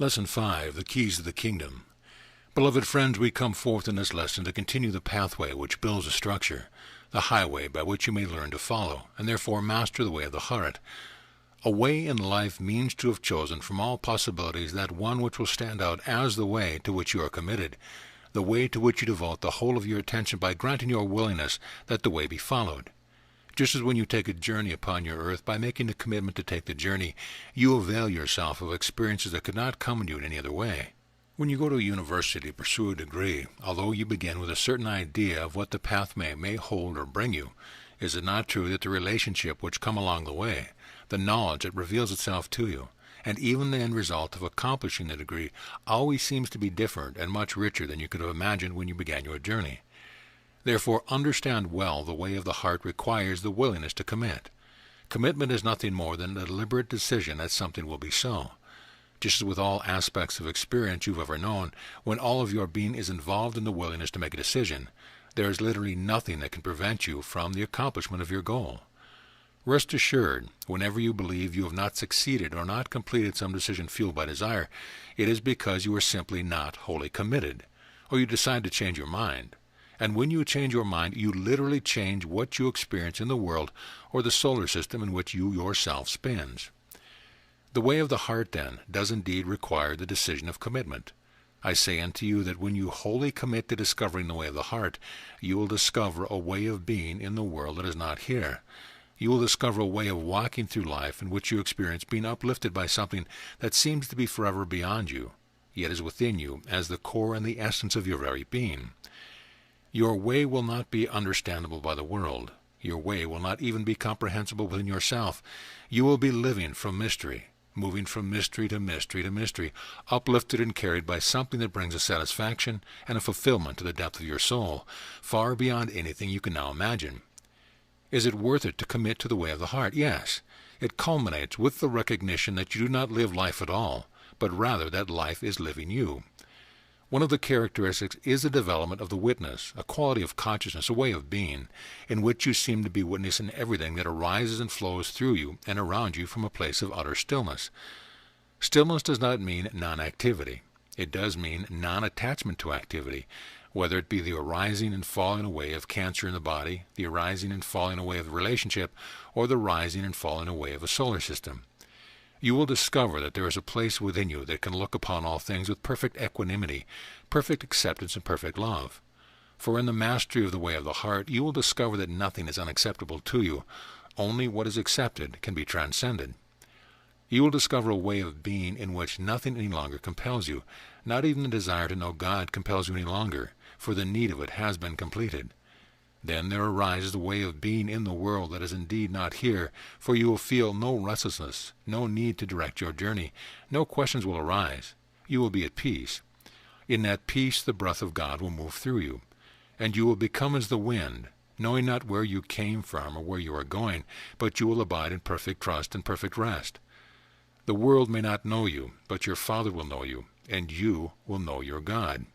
Lesson 5, The Keys of the Kingdom. Beloved friends, we come forth in this lesson to continue the pathway which builds a structure, the highway by which you may learn to follow, and therefore master the way of the heart. A way in life means to have chosen from all possibilities that one which will stand out as the way to which you are committed, the way to which you devote the whole of your attention by granting your willingness that the way be followed. Just as when you take a journey upon your earth, by making the commitment to take the journey, you avail yourself of experiences that could not come to you in any other way. When you go to a university to pursue a degree, although you begin with a certain idea of what the path may hold or bring you, is it not true that the relationship which come along the way, the knowledge that reveals itself to you, and even the end result of accomplishing the degree always seems to be different and much richer than you could have imagined when you began your journey? Therefore, understand well the way of the heart requires the willingness to commit. Commitment is nothing more than a deliberate decision that something will be so. Just as with all aspects of experience you've ever known, when all of your being is involved in the willingness to make a decision, there is literally nothing that can prevent you from the accomplishment of your goal. Rest assured, whenever you believe you have not succeeded or not completed some decision fueled by desire, it is because you are simply not wholly committed, or you decide to change your mind. And when you change your mind, you literally change what you experience in the world or the solar system in which you yourself spins. The way of the heart, then, does indeed require the decision of commitment. I say unto you that when you wholly commit to discovering the way of the heart, you will discover a way of being in the world that is not here. You will discover a way of walking through life in which you experience being uplifted by something that seems to be forever beyond you, yet is within you as the core and the essence of your very being. Your way will not be understandable by the world. Your way will not even be comprehensible within yourself. You will be living from mystery, moving from mystery to mystery to mystery, uplifted and carried by something that brings a satisfaction and a fulfillment to the depth of your soul, far beyond anything you can now imagine. Is it worth it to commit to the way of the heart? Yes. It culminates with the recognition that you do not live life at all, but rather that life is living you. One of the characteristics is the development of the witness, a quality of consciousness, a way of being, in which you seem to be witnessing everything that arises and flows through you and around you from a place of utter stillness. Stillness does not mean non-activity. It does mean non-attachment to activity, whether it be the arising and falling away of cancer in the body, the arising and falling away of the relationship, or the rising and falling away of a solar system. You will discover that there is a place within you that can look upon all things with perfect equanimity, perfect acceptance, and perfect love. For in the mastery of the way of the heart, you will discover that nothing is unacceptable to you. Only what is accepted can be transcended. You will discover a way of being in which nothing any longer compels you. Not even the desire to know God compels you any longer, for the need of it has been completed. Then there arises the way of being in the world that is indeed not here, for you will feel no restlessness, no need to direct your journey, no questions will arise. You will be at peace. In that peace the breath of God will move through you, and you will become as the wind, knowing not where you came from or where you are going, but you will abide in perfect trust and perfect rest. The world may not know you, but your Father will know you, and you will know your God.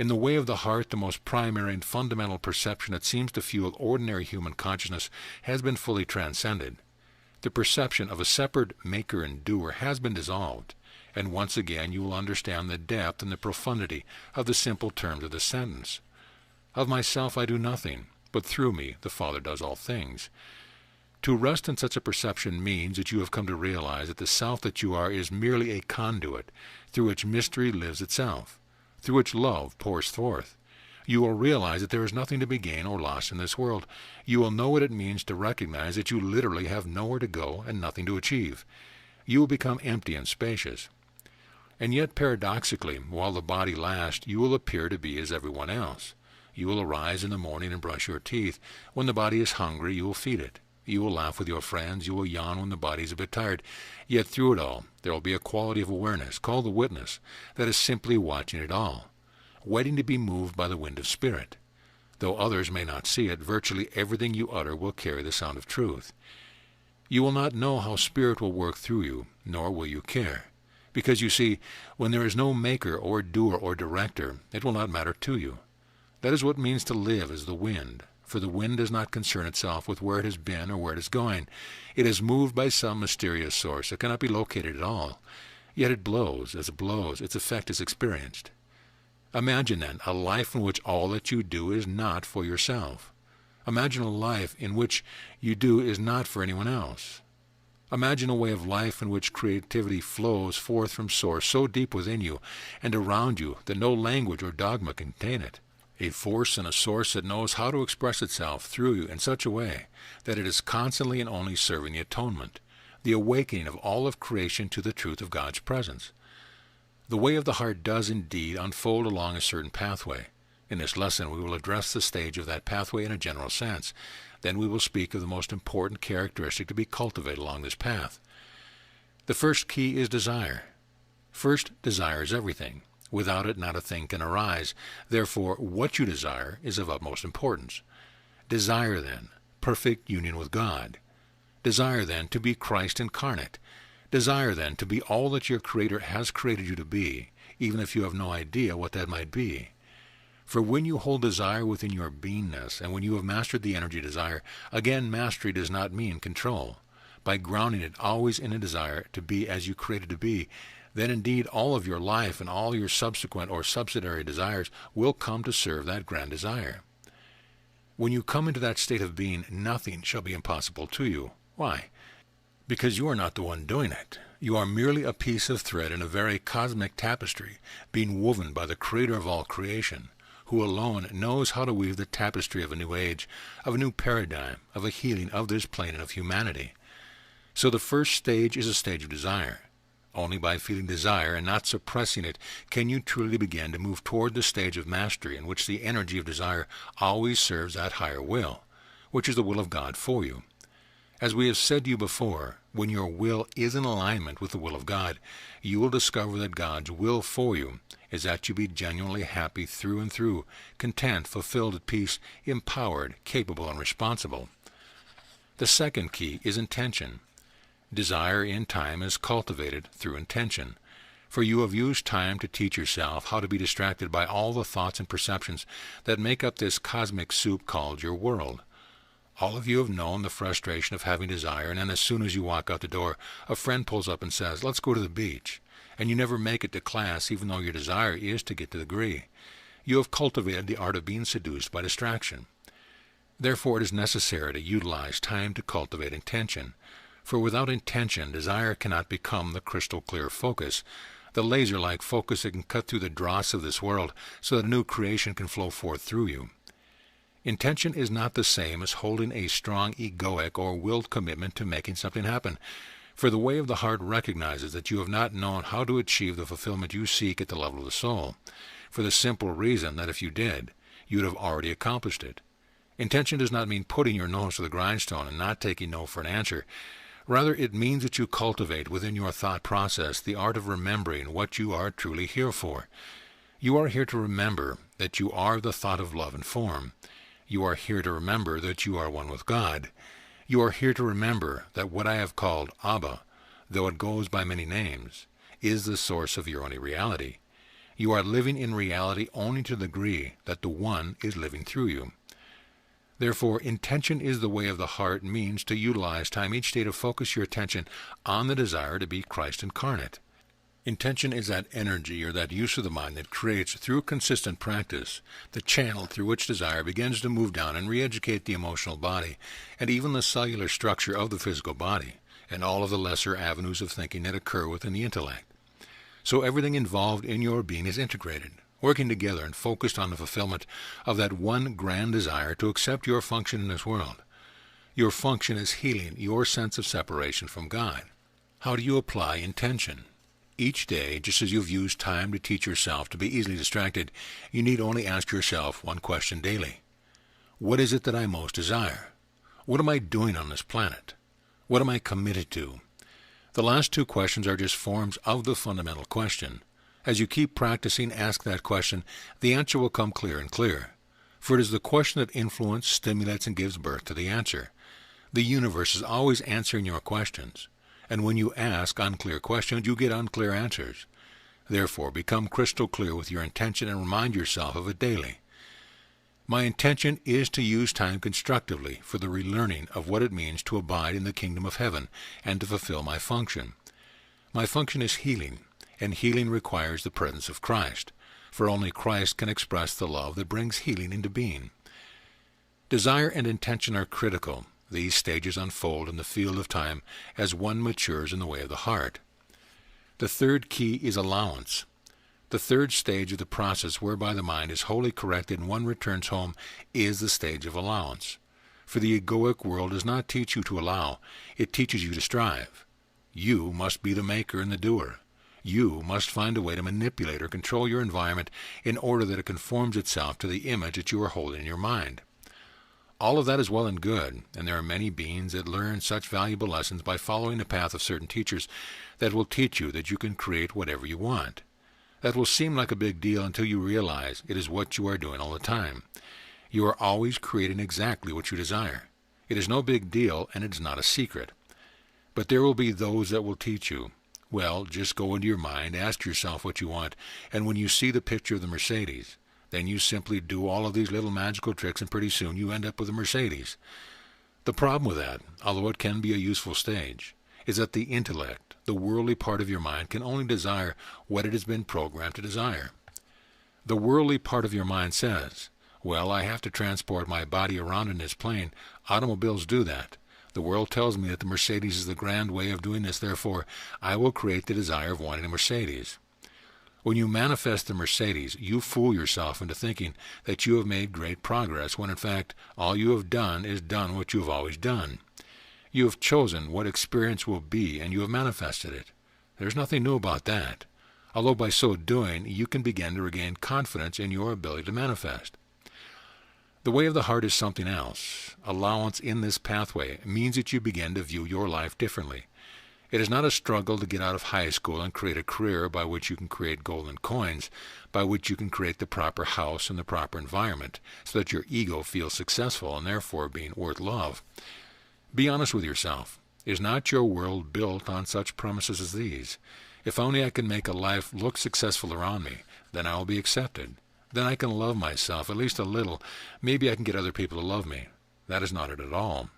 In the way of the heart, the most primary and fundamental perception that seems to fuel ordinary human consciousness has been fully transcended. The perception of a separate maker and doer has been dissolved, and once again you will understand the depth and the profundity of the simple terms of the sentence. Of myself I do nothing, but through me the Father does all things. To rest in such a perception means that you have come to realize that the self that you are is merely a conduit through which mystery lives itself, through which love pours forth. You will realize that there is nothing to be gained or lost in this world. You will know what it means to recognize that you literally have nowhere to go and nothing to achieve. You will become empty and spacious. And yet, paradoxically, while the body lasts, you will appear to be as everyone else. You will arise in the morning and brush your teeth. When the body is hungry, you will feed it. You will laugh with your friends. You will yawn when the body is a bit tired. Yet through it all, there will be a quality of awareness, called the witness, that is simply watching it all, waiting to be moved by the wind of spirit. Though others may not see it, virtually everything you utter will carry the sound of truth. You will not know how spirit will work through you, nor will you care. Because, you see, when there is no maker or doer or director, it will not matter to you. That is what it means to live as the wind. For the wind does not concern itself with where it has been or where it is going. It is moved by some mysterious source that cannot be located at all. yet it blows. As it blows, its effect is experienced. Imagine, then, a life in which all that you do is not for yourself. Imagine a life in which you do is not for anyone else. Imagine a way of life in which creativity flows forth from source so deep within you and around you that no language or dogma can contain it. A force and a source that knows how to express itself through you in such a way that it is constantly and only serving the atonement, the awakening of all of creation to the truth of God's presence. The way of the heart does indeed unfold along a certain pathway. In this lesson we will address the stage of that pathway in a general sense. Then we will speak of the most important characteristic to be cultivated along this path. The first key is desire. First, desire is everything. Without it, not a thing can arise. Therefore, what you desire is of utmost importance. Desire, then, perfect union with God. Desire, then, to be Christ incarnate. Desire, then, to be all that your Creator has created you to be, even if you have no idea what that might be. For when you hold desire within your beingness, and when you have mastered the energy of desire, again, mastery does not mean control. By grounding it always in a desire to be as you created to be, then indeed all of your life and all your subsequent or subsidiary desires will come to serve that grand desire. When you come into that state of being, nothing shall be impossible to you. Why? Because you are not the one doing it. You are merely a piece of thread in a very cosmic tapestry, being woven by the Creator of all creation, who alone knows how to weave the tapestry of a new age, of a new paradigm, of a healing of this plane and of humanity. So the first stage is a stage of desire. Only by feeling desire and not suppressing it can you truly begin to move toward the stage of mastery in which the energy of desire always serves that higher will, which is the will of God for you. As we have said to you before, when your will is in alignment with the will of God, you will discover that God's will for you is that you be genuinely happy through and through, content, fulfilled at peace, empowered, capable, and responsible. The second key is intention. Desire in time is cultivated through intention, for you have used time to teach yourself how to be distracted by all the thoughts and perceptions that make up this cosmic soup called your world. All of you have known the frustration of having desire, and then as soon as you walk out the door, a friend pulls up and says, "Let's go to the beach," and you never make it to class even though your desire is to get to the degree. You have cultivated the art of being seduced by distraction. Therefore it is necessary to utilize time to cultivate intention, for without intention desire cannot become the crystal clear focus, the laser-like focus that can cut through the dross of this world so that a new creation can flow forth through you. Intention is not the same as holding a strong egoic or willed commitment to making something happen, for the way of the heart recognizes that you have not known how to achieve the fulfillment you seek at the level of the soul, for the simple reason that if you did, you would have already accomplished it. Intention does not mean putting your nose to the grindstone and not taking no for an answer. Rather, it means that you cultivate within your thought process the art of remembering what you are truly here for. You are here to remember that you are the thought of love and form. You are here to remember that you are one with God. You are here to remember that what I have called Abba, though it goes by many names, is the source of your only reality. You are living in reality only to the degree that the One is living through you. Therefore, intention is the way of the heart means to utilize time each day to focus your attention on the desire to be Christ incarnate. Intention is that energy or that use of the mind that creates, through consistent practice, the channel through which desire begins to move down and re-educate the emotional body, and even the cellular structure of the physical body, and all of the lesser avenues of thinking that occur within the intellect. So everything involved in your being is integrated, working together and focused on the fulfillment of that one grand desire to accept your function in this world. Your function is healing your sense of separation from God. How do you apply intention? Each day, just as you've used time to teach yourself to be easily distracted, you need only ask yourself one question daily. What is it that I most desire? What am I doing on this planet? What am I committed to? The last two questions are just forms of the fundamental question. As you keep practicing, ask that question, the answer will come clear and clear. For it is the question that influences, stimulates, and gives birth to the answer. The universe is always answering your questions. And when you ask unclear questions, you get unclear answers. Therefore, become crystal clear with your intention and remind yourself of it daily. My intention is to use time constructively for the relearning of what it means to abide in the kingdom of heaven and to fulfill my function. My function is healing, and healing requires the presence of Christ, for only Christ can express the love that brings healing into being. Desire and intention are critical. These stages unfold in the field of time as one matures in the way of the heart. The third key is allowance. The third stage of the process whereby the mind is wholly corrected and one returns home is the stage of allowance. For the egoic world does not teach you to allow, it teaches you to strive. You must be the maker and the doer. You must find a way to manipulate or control your environment in order that it conforms itself to the image that you are holding in your mind. All of that is well and good, and there are many beings that learn such valuable lessons by following the path of certain teachers that will teach you that you can create whatever you want. That will seem like a big deal until you realize it is what you are doing all the time. You are always creating exactly what you desire. It is no big deal, and it is not a secret. But there will be those that will teach you. Well, just go into your mind, ask yourself what you want, and when you see the picture of the Mercedes, then you simply do all of these little magical tricks, and pretty soon you end up with a Mercedes. The problem with that, although it can be a useful stage, is that the intellect, the worldly part of your mind, can only desire what it has been programmed to desire. The worldly part of your mind says, well, I have to transport my body around in this plane. Automobiles do that. The world tells me that the Mercedes is the grand way of doing this, therefore I will create the desire of wanting a Mercedes. When you manifest the Mercedes, you fool yourself into thinking that you have made great progress, when in fact all you have done is done what you have always done. You have chosen what experience will be, and you have manifested it. There's nothing new about that, although by so doing you can begin to regain confidence in your ability to manifest. The way of the heart is something else. Allowance in this pathway means that you begin to view your life differently. It is not a struggle to get out of high school and create a career by which you can create golden coins, by which you can create the proper house and the proper environment, so that your ego feels successful and therefore being worth love. Be honest with yourself. Is not your world built on such premises as these? If only I can make a life look successful around me, then I will be accepted. Then I can love myself, at least a little. Maybe I can get other people to love me. That is not it at all.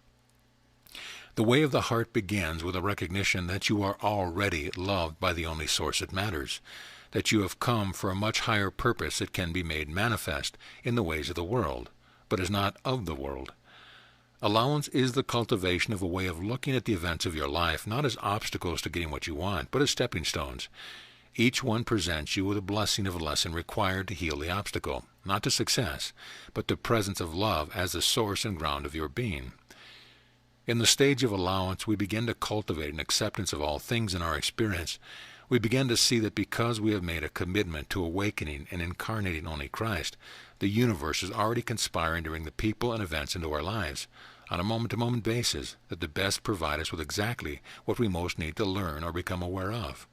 The way of the heart begins with a recognition that you are already loved by the only source that matters, that you have come for a much higher purpose that can be made manifest in the ways of the world, but is not of the world. Allowance is the cultivation of a way of looking at the events of your life, not as obstacles to getting what you want, but as stepping stones. Each one presents you with a blessing of a lesson required to heal the obstacle, not to success, but the presence of love as the source and ground of your being. In the stage of allowance, we begin to cultivate an acceptance of all things in our experience. We begin to see that because we have made a commitment to awakening and incarnating only Christ, the universe is already conspiring to bring the people and events into our lives on a moment-to-moment basis that the best provide us with exactly what we most need to learn or become aware of.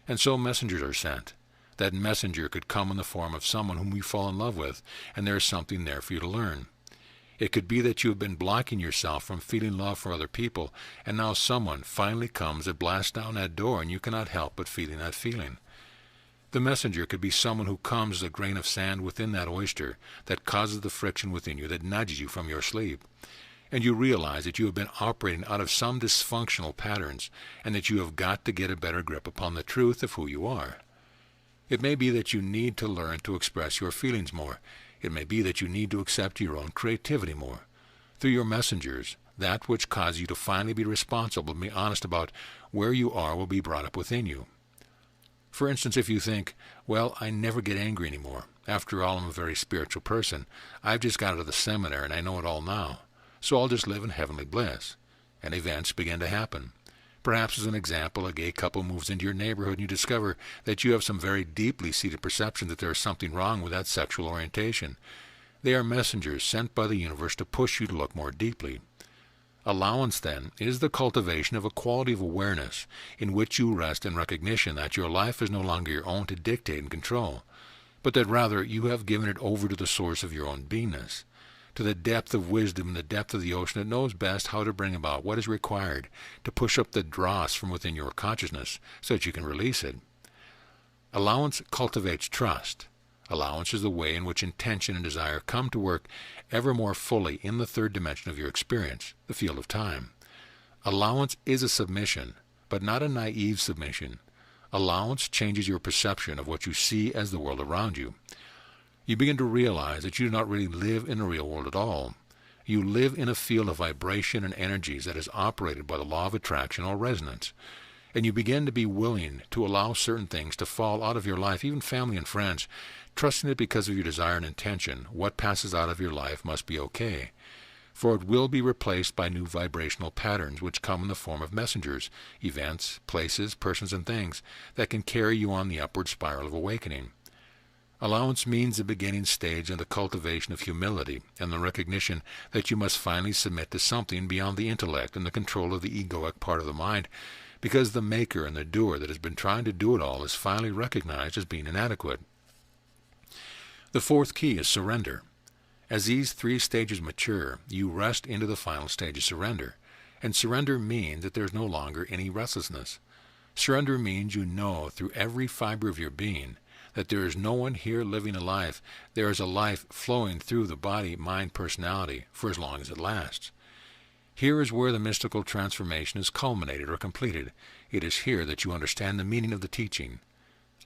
And so messengers are sent. That messenger could come in the form of someone whom we fall in love with, and there is something there for you to learn. It could be that you have been blocking yourself from feeling love for other people, and now someone finally comes that blasts down that door, and you cannot help but feeling that feeling. The messenger could be someone who comes as a grain of sand within that oyster, that causes the friction within you, that nudges you from your sleep. And you realize that you have been operating out of some dysfunctional patterns, and that you have got to get a better grip upon the truth of who you are. It may be that you need to learn to express your feelings more. It may be that you need to accept your own creativity more. Through your messengers, that which causes you to finally be responsible and be honest about where you are will be brought up within you. For instance, if you think, well, I never get angry anymore. After all, I'm a very spiritual person. I've just got out of the seminary and I know it all now. So I'll just live in heavenly bliss. And events begin to happen. Perhaps as an example, a gay couple moves into your neighborhood and you discover that you have some very deeply seated perception that there is something wrong with that sexual orientation. They are messengers sent by the universe to push you to look more deeply. Allowance, then, is the cultivation of a quality of awareness in which you rest in recognition that your life is no longer your own to dictate and control, but that rather you have given it over to the source of your own beingness, to the depth of wisdom and the depth of the ocean that knows best how to bring about what is required to push up the dross from within your consciousness so that you can release it. Allowance cultivates trust. Allowance is the way in which intention and desire come to work ever more fully in the third dimension of your experience, the field of time. Allowance is a submission, but not a naive submission. Allowance changes your perception of what you see as the world around you. You begin to realize that you do not really live in the real world at all. You live in a field of vibration and energies that is operated by the law of attraction or resonance. And you begin to be willing to allow certain things to fall out of your life, even family and friends, trusting that because of your desire and intention, what passes out of your life must be okay. For it will be replaced by new vibrational patterns which come in the form of messengers, events, places, persons, and things that can carry you on the upward spiral of awakening. Allowance means the beginning stage in the cultivation of humility and the recognition that you must finally submit to something beyond the intellect and the control of the egoic part of the mind, because the maker and the doer that has been trying to do it all is finally recognized as being inadequate. The fourth key is surrender. As these three stages mature, you rest into the final stage of surrender, and surrender means that there is no longer any restlessness. Surrender means you know through every fiber of your being that there is no one here living a life. There is a life flowing through the body, mind, personality for as long as it lasts. Here is where the mystical transformation is culminated or completed. It is here that you understand the meaning of the teaching.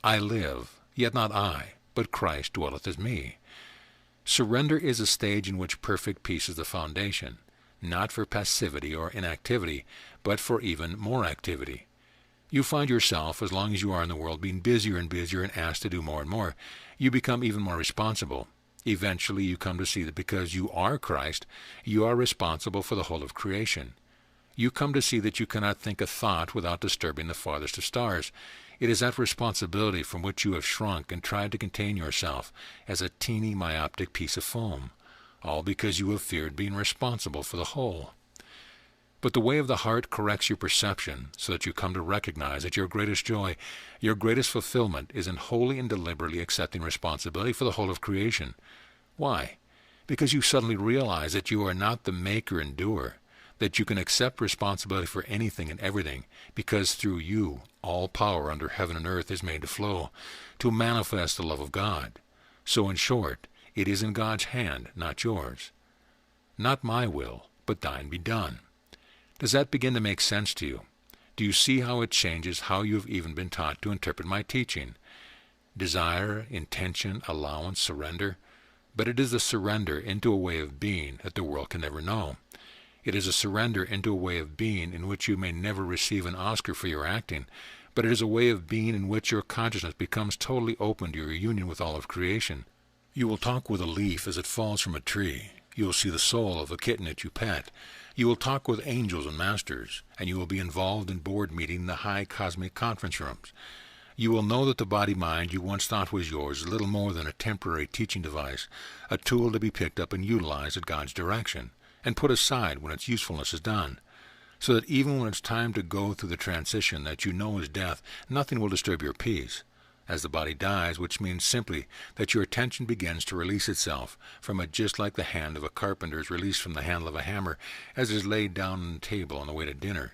I live, yet not I, but Christ dwelleth in me. Surrender is a stage in which perfect peace is the foundation, not for passivity or inactivity, but for even more activity. You find yourself, as long as you are in the world, being busier and busier and asked to do more and more. You become even more responsible. Eventually you come to see that because you are Christ, you are responsible for the whole of creation. You come to see that you cannot think a thought without disturbing the farthest of stars. It is that responsibility from which you have shrunk and tried to contain yourself as a teeny myopic piece of foam, all because you have feared being responsible for the whole. But the way of the heart corrects your perception so that you come to recognize that your greatest joy, your greatest fulfillment is in wholly and deliberately accepting responsibility for the whole of creation. Why? Because you suddenly realize that you are not the maker and doer, that you can accept responsibility for anything and everything, because through you all power under heaven and earth is made to flow, to manifest the love of God. So in short, it is in God's hand, not yours. Not my will, but thine be done. Does that begin to make sense to you? Do you see how it changes how you have even been taught to interpret my teaching? Desire, intention, allowance, surrender. But it is a surrender into a way of being that the world can never know. It is a surrender into a way of being in which you may never receive an Oscar for your acting, but it is a way of being in which your consciousness becomes totally open to your union with all of creation. You will talk with a leaf as it falls from a tree. You will see the soul of a kitten that you pet. You will talk with angels and masters, and you will be involved in board meeting in the high cosmic conference rooms. You will know that the body-mind you once thought was yours is little more than a temporary teaching device, a tool to be picked up and utilized at God's direction, and put aside when its usefulness is done, so that even when it's time to go through the transition that you know is death, nothing will disturb your peace. As the body dies, which means simply that your attention begins to release itself from it, just like the hand of a carpenter is released from the handle of a hammer as it is laid down on the table on the way to dinner.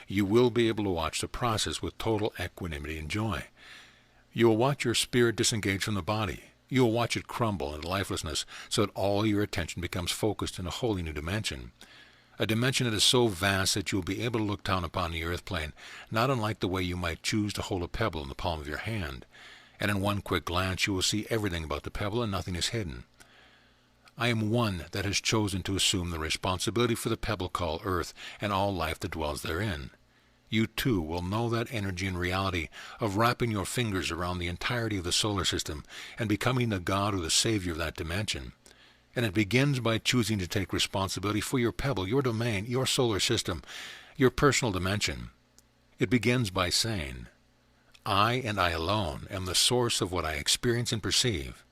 You will be able to watch the process with total equanimity and joy. You will watch your spirit disengage from the body. You will watch it crumble into lifelessness so that all your attention becomes focused in a wholly new dimension. A dimension that is so vast that you will be able to look down upon the earth plane, not unlike the way you might choose to hold a pebble in the palm of your hand. And in one quick glance you will see everything about the pebble and nothing is hidden. I am one that has chosen to assume the responsibility for the pebble called earth and all life that dwells therein. You too will know that energy and reality of wrapping your fingers around the entirety of the solar system and becoming the God or the Savior of that dimension. And it begins by choosing to take responsibility for your pebble, your domain, your solar system, your personal dimension. It begins by saying, I and I alone am the source of what I experience and perceive.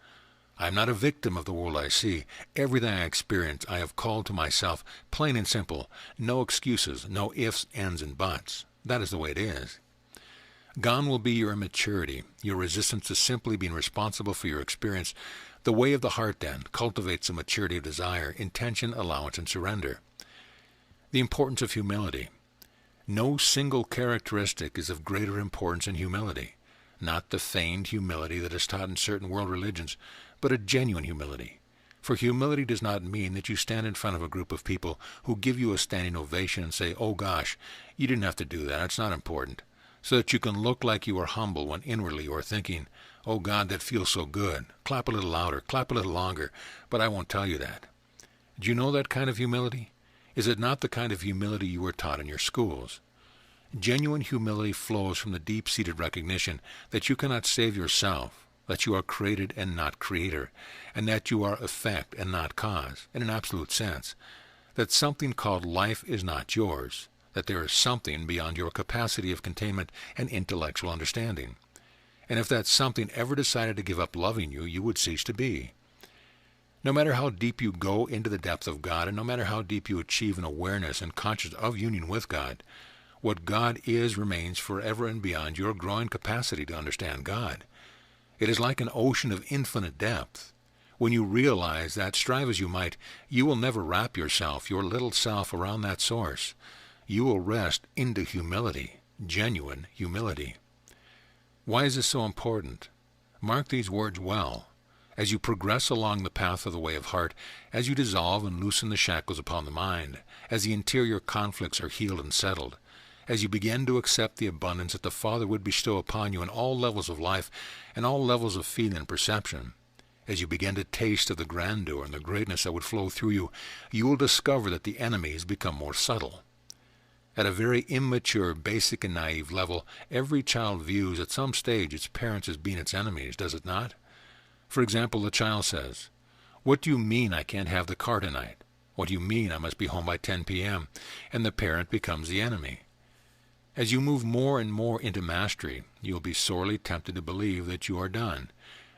I am not a victim of the world I see. Everything I experience I have called to myself, plain and simple. No excuses, no ifs, ands, and buts. That is the way it is. Gone will be your immaturity, your resistance to simply being responsible for your experience. The way of the heart, then, cultivates the maturity of desire, intention, allowance, and surrender. The importance of humility. No single characteristic is of greater importance than humility. Not the feigned humility that is taught in certain world religions, but a genuine humility. For humility does not mean that you stand in front of a group of people who give you a standing ovation and say, oh gosh, you didn't have to do that, it's not important. so that you can look like you are humble when inwardly you are thinking, "Oh God, that feels so good. Clap a little louder, clap a little longer," but I won't tell you that. Do you know that kind of humility? Is it not the kind of humility you were taught in your schools? Genuine humility flows from the deep-seated recognition that you cannot save yourself, that you are created and not creator, and that you are effect and not cause, in an absolute sense, that something called life is not yours, that there is something beyond your capacity of containment and intellectual understanding. And if that something ever decided to give up loving you, you would cease to be. No matter how deep you go into the depth of God, and no matter how deep you achieve an awareness and consciousness of union with God, what God is remains forever and beyond your growing capacity to understand God. It is like an ocean of infinite depth. When you realize that, strive as you might, you will never wrap yourself, your little self, around that source. You will rest into humility, genuine humility. Why is this so important? Mark these words well. As you progress along the path of the way of heart, as you dissolve and loosen the shackles upon the mind, as the interior conflicts are healed and settled, as you begin to accept the abundance that the Father would bestow upon you in all levels of life and all levels of feeling and perception, as you begin to taste of the grandeur and the greatness that would flow through you, you will discover that the enemies become more subtle. At a very immature, basic, and naive level, every child views at some stage its parents as being its enemies, does it not? For example, the child says, "What do you mean I can't have the car tonight? What do you mean I must be home by 10 p.m.? And the parent becomes the enemy. As you move more and more into mastery, you'll be sorely tempted to believe that you are done.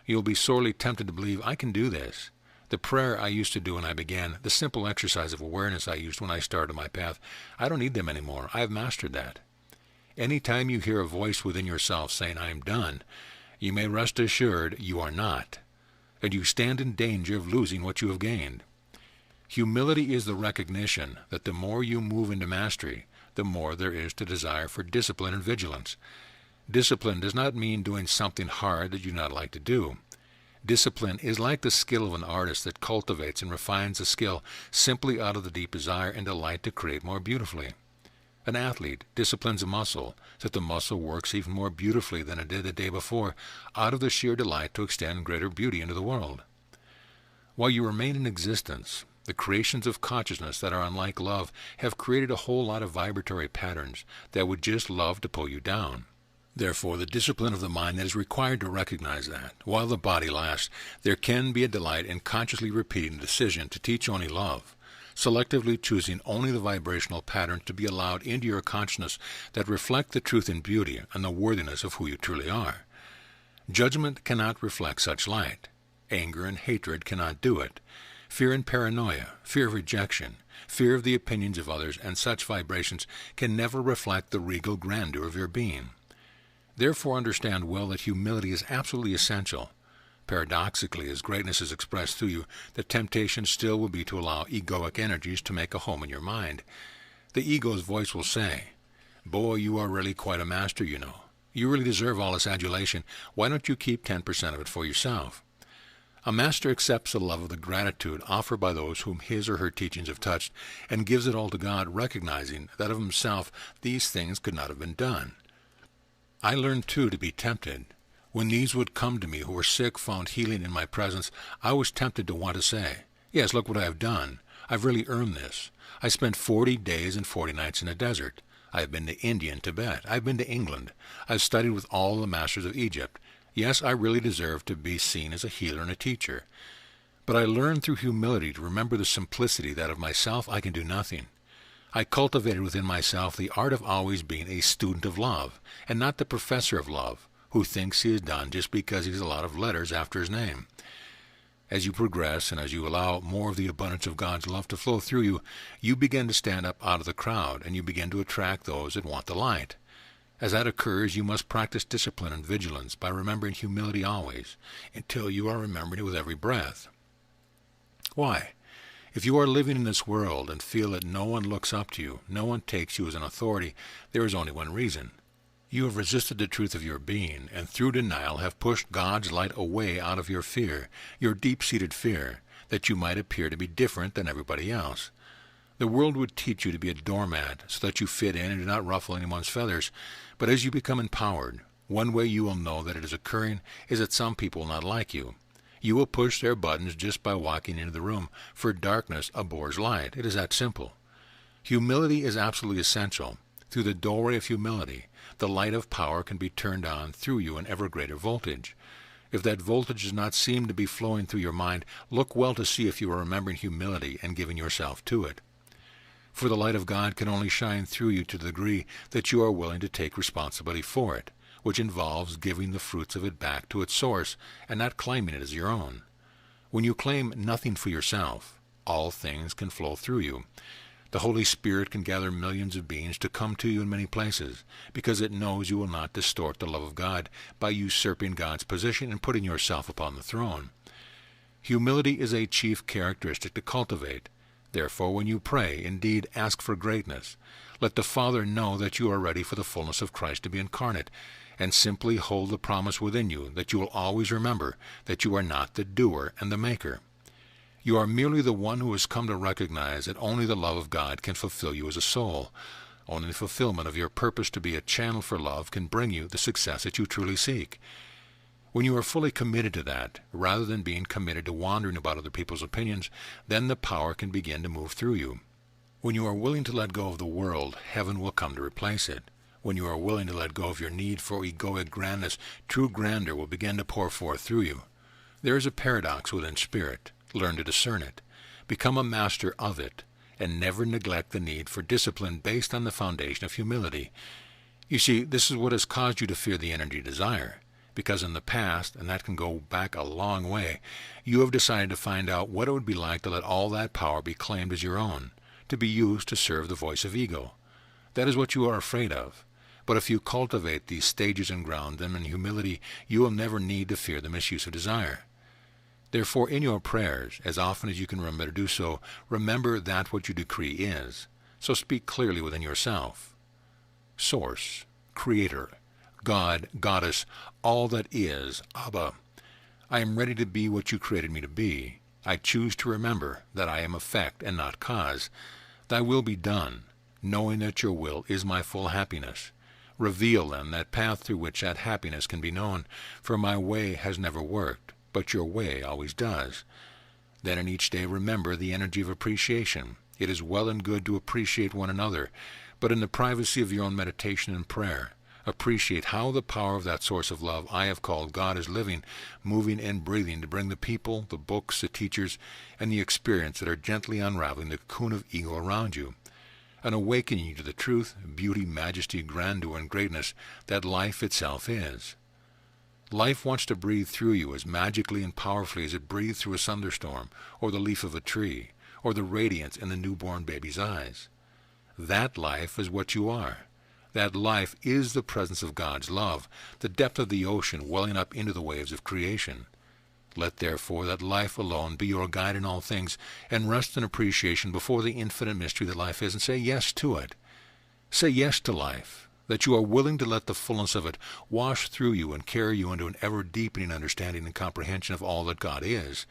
You'll be sorely tempted to believe, "I can do this. The prayer I used to do when I began, the simple exercise of awareness I used when I started my path, I don't need them anymore. I have mastered that." Any time you hear a voice within yourself saying, "I am done," you may rest assured you are not, and you stand in danger of losing what you have gained. Humility is the recognition that the more you move into mastery, the more there is to desire for discipline and vigilance. Discipline does not mean doing something hard that you do not like to do. Discipline is like the skill of an artist that cultivates and refines the skill simply out of the deep desire and delight to create more beautifully. An athlete disciplines a muscle so that the muscle works even more beautifully than it did the day before, out of the sheer delight to extend greater beauty into the world. While you remain in existence, the creations of consciousness that are unlike love have created a whole lot of vibratory patterns that would just love to pull you down. Therefore, the discipline of the mind that is required to recognize that, while the body lasts, there can be a delight in consciously repeating the decision to teach only love, selectively choosing only the vibrational patterns to be allowed into your consciousness that reflect the truth and beauty and the worthiness of who you truly are. Judgment cannot reflect such light. Anger and hatred cannot do it. Fear and paranoia, fear of rejection, fear of the opinions of others, and such vibrations can never reflect the regal grandeur of your being. Therefore understand well that humility is absolutely essential. Paradoxically, as greatness is expressed through you, the temptation still will be to allow egoic energies to make a home in your mind. The ego's voice will say, "Boy, you are really quite a master, you know. You really deserve all this adulation. Why don't you keep 10% of it for yourself?" A master accepts the love of the gratitude offered by those whom his or her teachings have touched, and gives it all to God, recognizing that of himself these things could not have been done. I learned, too, to be tempted. When these would come to me who were sick found healing in my presence, I was tempted to want to say, "Yes, look what I have done. I've really earned this. I spent 40 days and 40 nights in the desert. I have been to India and Tibet. I've been to England. I've studied with all the masters of Egypt. Yes, I really deserve to be seen as a healer and a teacher. But I learned through humility to remember the simplicity that of myself I can do nothing. I cultivated within myself the art of always being a student of love, and not the professor of love, who thinks he is done just because he has a lot of letters after his name. As you progress and as you allow more of the abundance of God's love to flow through you, you begin to stand up out of the crowd, and you begin to attract those that want the light. As that occurs, you must practice discipline and vigilance by remembering humility always, until you are remembering it with every breath. Why? If you are living in this world and feel that no one looks up to you, no one takes you as an authority, there is only one reason. You have resisted the truth of your being, and through denial have pushed God's light away out of your fear, your deep-seated fear, that you might appear to be different than everybody else. The world would teach you to be a doormat so that you fit in and do not ruffle anyone's feathers. But as you become empowered, one way you will know that it is occurring is that some people will not like you. You will push their buttons just by walking into the room, for darkness abhors light. It is that simple. Humility is absolutely essential. Through the doorway of humility, the light of power can be turned on through you in ever greater voltage. If that voltage does not seem to be flowing through your mind, look well to see if you are remembering humility and giving yourself to it. For the light of God can only shine through you to the degree that you are willing to take responsibility for it, which involves giving the fruits of it back to its source and not claiming it as your own. When you claim nothing for yourself, all things can flow through you. The Holy Spirit can gather millions of beings to come to you in many places, because it knows you will not distort the love of God by usurping God's position and putting yourself upon the throne. Humility is a chief characteristic to cultivate. Therefore, when you pray, indeed ask for greatness. Let the Father know that you are ready for the fullness of Christ to be incarnate, and simply hold the promise within you that you will always remember that you are not the doer and the maker. You are merely the one who has come to recognize that only the love of God can fulfill you as a soul. Only the fulfillment of your purpose to be a channel for love can bring you the success that you truly seek. When you are fully committed to that, rather than being committed to wandering about other people's opinions, then the power can begin to move through you. When you are willing to let go of the world, heaven will come to replace it. When you are willing to let go of your need for egoic grandness, true grandeur will begin to pour forth through you. There is a paradox within spirit. Learn to discern it. Become a master of it, and never neglect the need for discipline based on the foundation of humility. You see, this is what has caused you to fear the energy desire. Because in the past, and that can go back a long way, you have decided to find out what it would be like to let all that power be claimed as your own, to be used to serve the voice of ego. That is what you are afraid of. But if you cultivate these stages and ground them in humility, you will never need to fear the misuse of desire. Therefore, in your prayers, as often as you can remember to do so, remember that what you decree is. So speak clearly within yourself. Source, Creator, God, Goddess, all that is, Abba. I am ready to be what you created me to be. I choose to remember that I am effect and not cause. Thy will be done, knowing that your will is my full happiness. Reveal, then, that path through which that happiness can be known, for my way has never worked, but your way always does. Then in each day remember the energy of appreciation. It is well and good to appreciate one another, but in the privacy of your own meditation and prayer, appreciate how the power of that source of love I have called God is living, moving, and breathing to bring the people, the books, the teachers, and the experience that are gently unraveling the cocoon of ego around you, and awakening you to the truth, beauty, majesty, grandeur, and greatness that life itself is. Life wants to breathe through you as magically and powerfully as it breathes through a thunderstorm, or the leaf of a tree, or the radiance in the newborn baby's eyes. That life is what you are. That life is the presence of God's love, the depth of the ocean welling up into the waves of creation. Let therefore that life alone be your guide in all things, and rest in appreciation before the infinite mystery that life is, and say yes to it. Say yes to life, that you are willing to let the fullness of it wash through you and carry you into an ever-deepening understanding and comprehension of all that God is.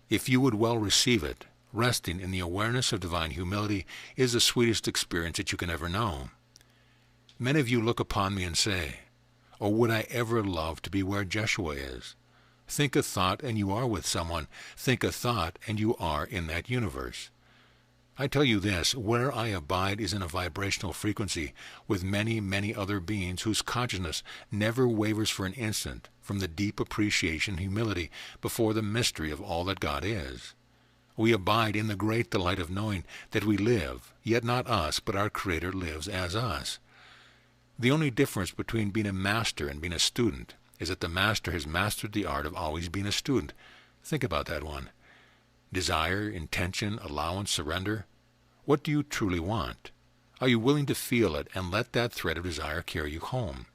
If you would well receive it, resting in the awareness of divine humility is the sweetest experience that you can ever know. Many of you look upon me and say, "Oh, would I ever love to be where Jeshua is?" Think a thought and you are with someone. Think a thought and you are in that universe. I tell you this, where I abide is in a vibrational frequency with many, many other beings whose consciousness never wavers for an instant from the deep appreciation and humility before the mystery of all that God is. We abide in the great delight of knowing that we live, yet not us, but our Creator lives as us. The only difference between being a master and being a student is that the master has mastered the art of always being a student. Think about that one. Desire, intention, allowance, surrender. What do you truly want? Are you willing to feel it and let that thread of desire carry you home?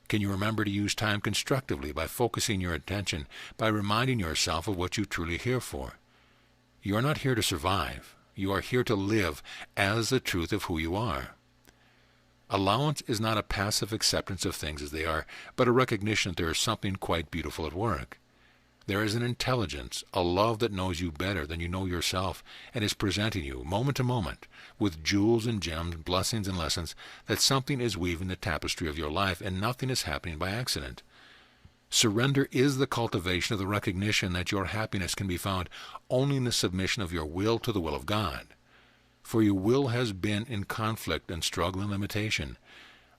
Can you remember to use time constructively by focusing your attention, by reminding yourself of what you truly are here for? You are not here to survive. You are here to live as the truth of who you are. Allowance is not a passive acceptance of things as they are, but a recognition that there is something quite beautiful at work. There is an intelligence, a love that knows you better than you know yourself, and is presenting you, moment to moment, with jewels and gems, blessings and lessons, that something is weaving the tapestry of your life, and nothing is happening by accident. Surrender is the cultivation of the recognition that your happiness can be found only in the submission of your will to the will of God. For your will has been in conflict and struggle and limitation.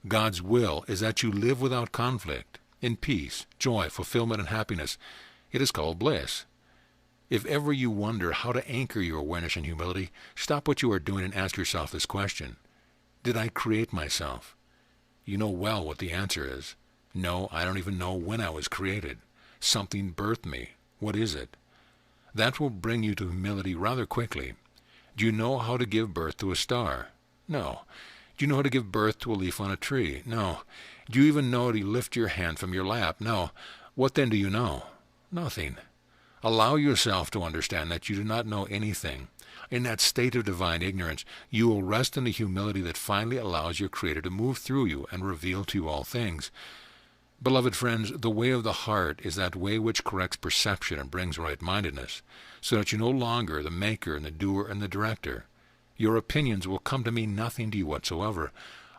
God's will is that you live without conflict, in peace, joy, fulfillment, and happiness. It is called bliss. If ever you wonder how to anchor your awareness and humility, stop what you are doing and ask yourself this question. Did I create myself? You know well what the answer is. No, I don't even know when I was created. Something birthed me. What is it? That will bring you to humility rather quickly. Do you know how to give birth to a star? No. Do you know how to give birth to a leaf on a tree? No. Do you even know how to lift your hand from your lap? No. What then do you know? Nothing. Allow yourself to understand that you do not know anything. In that state of divine ignorance, you will rest in the humility that finally allows your Creator to move through you and reveal to you all things. Beloved friends, the way of the heart is that way which corrects perception and brings right-mindedness, so that you no longer are the maker and the doer and the director. Your opinions will come to mean nothing to you whatsoever.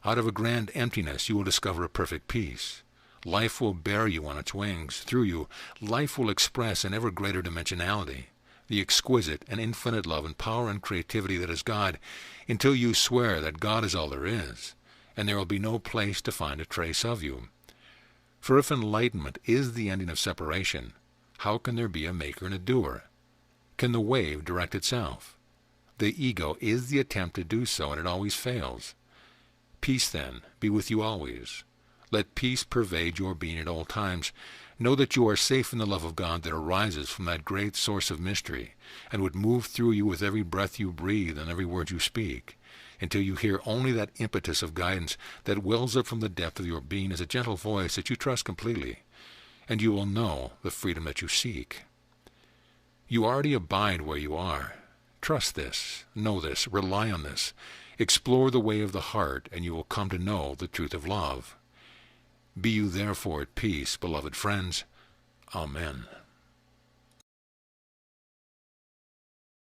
Out of a grand emptiness you will discover a perfect peace. Life will bear you on its wings. Through you, life will express an ever greater dimensionality, the exquisite and infinite love and power and creativity that is God, until you swear that God is all there is, and there will be no place to find a trace of you. For if enlightenment is the ending of separation, how can there be a maker and a doer? Can the wave direct itself? The ego is the attempt to do so, and it always fails. Peace, then, be with you always. Let peace pervade your being at all times. Know that you are safe in the love of God that arises from that great source of mystery, and would move through you with every breath you breathe and every word you speak, until you hear only that impetus of guidance that wells up from the depth of your being as a gentle voice that you trust completely, and you will know the freedom that you seek. You already abide where you are. Trust this, know this, rely on this. Explore the way of the heart, and you will come to know the truth of love. Be you therefore at peace, beloved friends. Amen.